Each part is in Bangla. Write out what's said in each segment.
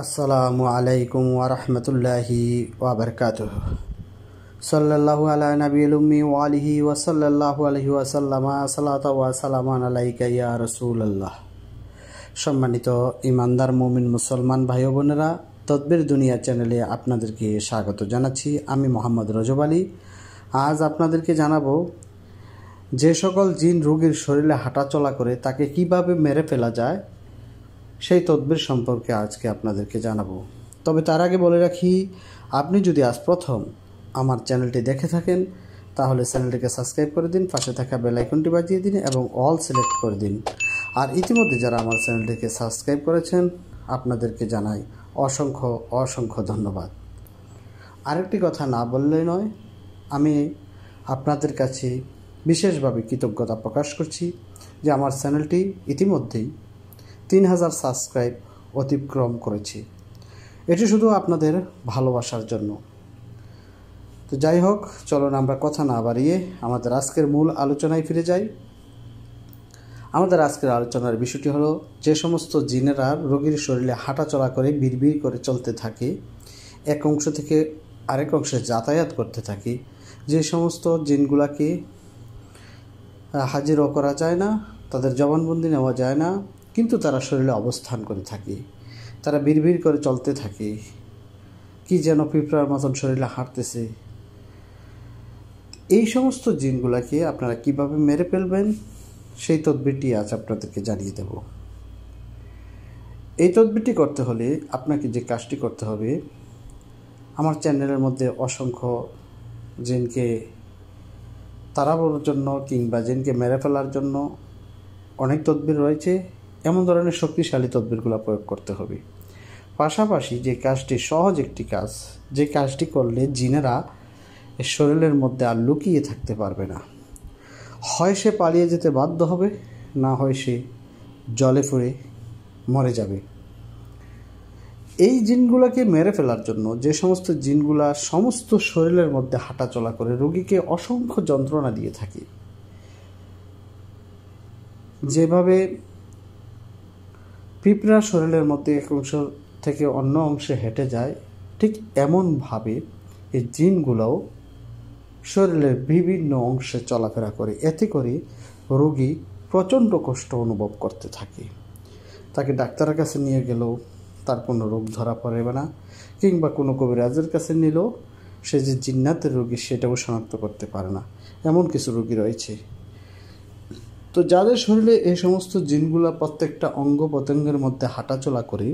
আসসালামু আলাইকুম ওয়া রাহমাতুল্লাহি ওয়া বারাকাতুহু। সাল্লাল্লাহু আলা নবিয়িল উম্মি ওয়া আলিহি ওয়া সাল্লাল্লাহু আলাইহি ওয়া সাল্লামা সালাতু ওয়া সালামান আলাইকা ইয়া রাসূলুল্লাহ। সম্মানিত ইমানদার মুমিন মুসলমান ভাই ও বোনেরা, তদবির দুনিয়া চ্যানেলে আপনাদেরকে স্বাগত জানাচ্ছি। আমি মোহাম্মদ রজব আলী। আজ আপনাদেরকে জানাবো যে সকল জিন রোগীর শরীরে হাঁটাচলা করে তাকে কিভাবে মেরে ফেলা যায় সেই তদবির সম্পর্কে আজকে আপনাদেরকে জানাবো। তবে তার আগে বলে রাখি, আপনি যদি আজ প্রথম আমার চ্যানেলটি দেখে থাকেন তাহলে চ্যানেলটিকে সাবস্ক্রাইব করে দিন, পাশে থাকা বেল আইকনটি বাজিয়ে দিন এবং অল সিলেক্ট করে দিন। আর ইতিমধ্যে যারা আমার চ্যানেলটিকে সাবস্ক্রাইব করেছেন আপনাদেরকে জানাই অসংখ্য অসংখ্য ধন্যবাদ। আরেকটি কথা না বললেই নয়, আমি আপনাদের কাছে বিশেষভাবে কৃতজ্ঞতা প্রকাশ করছি যে আমার চ্যানেলটি ইতিমধ্যেই 3000 সাবস্ক্রাইব অতিক্রম করেছি। এটি শুধু আপনাদের ভালোবাসার জন্য। তো যাই হোক, চলুন আমরা কথা না বাড়িয়ে আমাদের আজকের মূল আলোচনায় ফিরে যাই। আমাদের আজকের আলোচনার বিষয়টি হলো, যে সমস্ত জিনেরা রোগীর শরীরে হাঁটাচলা করে বিড়বিড় করে চলতে থাকে, এক অংশ থেকে আরেক অংশে যাতায়াত করতে থাকে, যে সমস্ত জিনগুলাকে হাজিরও করা যায় না, তাদের জবানবন্দি নেওয়া যায় না, কিন্তু তারা শরীরে অবস্থান করে থাকে, তারা বিড়বিড় করে চলতে থাকে, কি যেন পিঁপড়ার মতন শরীরে হাঁটতেছে। এই সমস্ত জিনগুলাকে আপনারা কিভাবে মেরে ফেলবেন সেই তদবিরটি আজ আপনাদেরকে জানিয়ে দেব। এই তদবিরটি করতে হলে আপনাকে যে কাজটি করতে হবে, আমার চ্যানেলের মধ্যে অসংখ্য জিনকে তাড়ানোর জন্য কিংবা জিনকে মেরে ফেলার জন্য অনেক তদবির রয়েছে। এমন ধরনের শক্তিশালী তদবিরগুলো প্রয়োগ করতে হবে। পাশাপাশি যে কাজটি সহজ একটি কাজ, যে কাজটি করলে জিনেরা শরীরের মধ্যে আর লুকিয়ে থাকতে পারবে না। হয় সে পালিয়ে যেতে বাধ্য হবে, না হয় সে জলে ফুরে মরে যাবে। এই জিনগুলোকে মেরে ফেলার জন্য যে সমস্ত জিনগুলা সমস্ত শরীরের মধ্যে হাঁটাচলা করে রোগীকে অসংখ্য যন্ত্রণা দিয়ে থাকে, যেভাবে পিঁপড়া শরীরের মধ্যে এক অংশ থেকে অন্য অংশে হেঁটে যায়, ঠিক এমনভাবে এই জিনগুলোও শরীরের বিভিন্ন অংশে চলাফেরা করে। এতে করে রোগী প্রচণ্ড কষ্ট অনুভব করতে থাকে। তাকে ডাক্তারের কাছে নিয়ে গেলেও তার কোনো রোগ ধরা পড়বে না, কিংবা কোনো কবিরাজের কাছে নিলেও সে যে জিন্নাতের রোগী সেটাও শনাক্ত করতে পারে না। এমন কিছু রোগী রয়েছে। তো যাদের শরীরে এই সমস্ত জিনগুলা প্রত্যেকটা অঙ্গ প্রত্যঙ্গের মধ্যে হাঁটাচলা করে,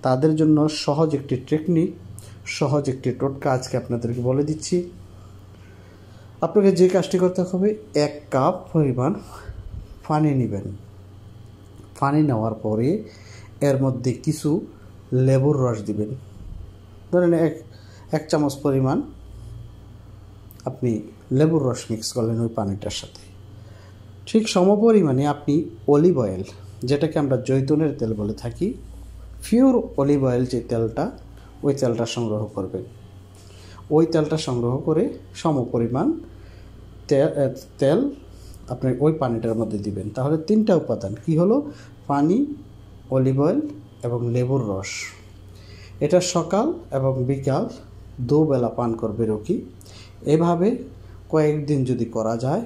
তাদের জন্য সহজ একটি টেকনিক, সহজ একটি টোটকা আজকে আপনাদেরকে বলে দিচ্ছি। আপনাকে যে কাজটি করতে হবে, 1 কাপ পরিমাণ পানি নেবেন। পানি নেওয়ার পরে এর মধ্যে কিছু লেবুর রস দিবেন। ধরেন এক চামচ পরিমাণ আপনি লেবুর রস মিক্স করলেন ওই পানিটার সাথে। ঠিক সমপরিমাণে আপনি অলিভ অয়েল, যেটাকে আমরা জৈতুনের তেল বলে থাকি, পিওর অলিভ অয়েল যে তেলটা, ওই তেলটা সংগ্রহ করবেন। ওই তেলটা সংগ্রহ করে সমপরিমাণ তেল আপনি ওই পানিটার মধ্যে দিবেন। তাহলে 3টা উপাদান কি হলো? পানি, অলিভ অয়েল এবং লেবুর রস। এটা সকাল এবং বিকাল 2 বেলা পান করবে রোগী। এভাবে কয়েকদিন যদি করা যায়,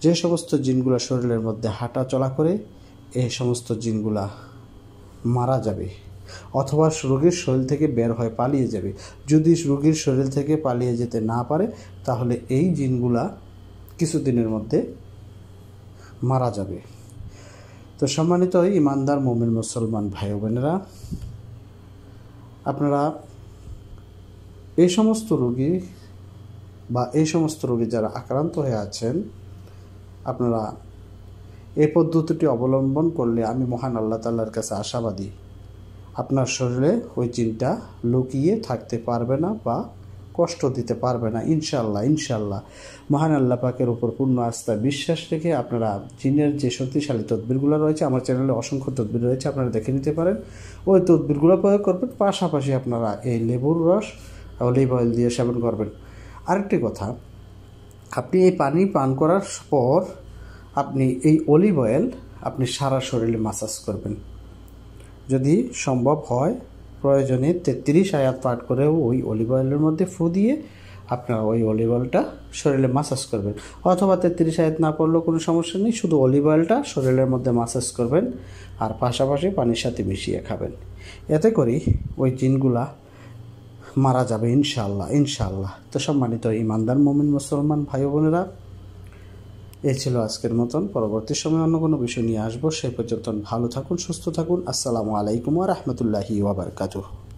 যে সমস্ত জিনগুলা শরীরের মধ্যে হাঁটা চলা করে এই সমস্ত জিনগুলা মারা যাবে, অথবা রোগীর শরীর থেকে বের হয়ে পালিয়ে যাবে। যদি রোগীর শরীর থেকে পালিয়ে যেতে না পারে, তাহলে এই জিনগুলা কিছুদিনের মধ্যে মারা যাবে। তো সম্মানিত ইমানদার মুমিন মুসলমান ভাই বোনেরা, আপনারা এই সমস্ত রোগী বা এই সমস্ত রোগী যারা আক্রান্ত হয়ে আছেন, আপনারা এই পদ্ধতিটি অবলম্বন করলে আমি মহান আল্লাহ তাআলার কাছে আশাবাদী, আপনার শরীরে ওই জিনটা লুকিয়ে থাকতে পারবে না বা কষ্ট দিতে পারবে না। ইনশাআল্লাহ ইনশাআল্লাহ মহান আল্লাহ পাকের উপর পূর্ণ আস্থা বিশ্বাস রেখে আপনারা জিনের যে শক্তিশালী তদবিরগুলো রয়েছে, আমার চ্যানেলে অসংখ্য তদবির রয়েছে, আপনারা দেখে নিতে পারেন। ওই তদবিরগুলো প্রয়োগ করবেন। পাশাপাশি আপনারা এই লেবুর রস, অলিভ অয়েল দিয়ে সেবন করবেন। আরেকটি কথা, আপনি এই পানি পান করার পর আপনি এই অলিভ অয়েল আপনি সারা শরীরে মাসাজ করবেন। যদি সম্ভব হয় প্রয়োজনে 33 আয়াত পাঠ করেও ওই অলিভ অয়েলের মধ্যে ফু দিয়ে আপনারা ওই অলিভ অয়েলটা শরীরে মাসাজ করবেন, অথবা 33 আয়াত না পড়লেও কোনো সমস্যা নেই, শুধু অলিভ অয়েলটা শরীরের মধ্যে মাসাজ করবেন আর পাশাপাশি পানির সাথে মিশিয়ে খাবেন। এতে করে ওই জিনগুলা মারা যাবে ইনশাআল্লাহ ইনশাআল্লাহ। তো সম্মানিত ইমানদার মুমিন মুসলমান ভাই বোনেরা, এই ছিল আজকের মতন। পরবর্তী সময় অন্য কোনো বিষয় নিয়ে আসবো। সেই পর্যন্ত ভালো থাকুন, সুস্থ থাকুন। আসসালামু আলাইকুম ওয়া রাহমাতুল্লাহি ওয়া বারাকাতুহু।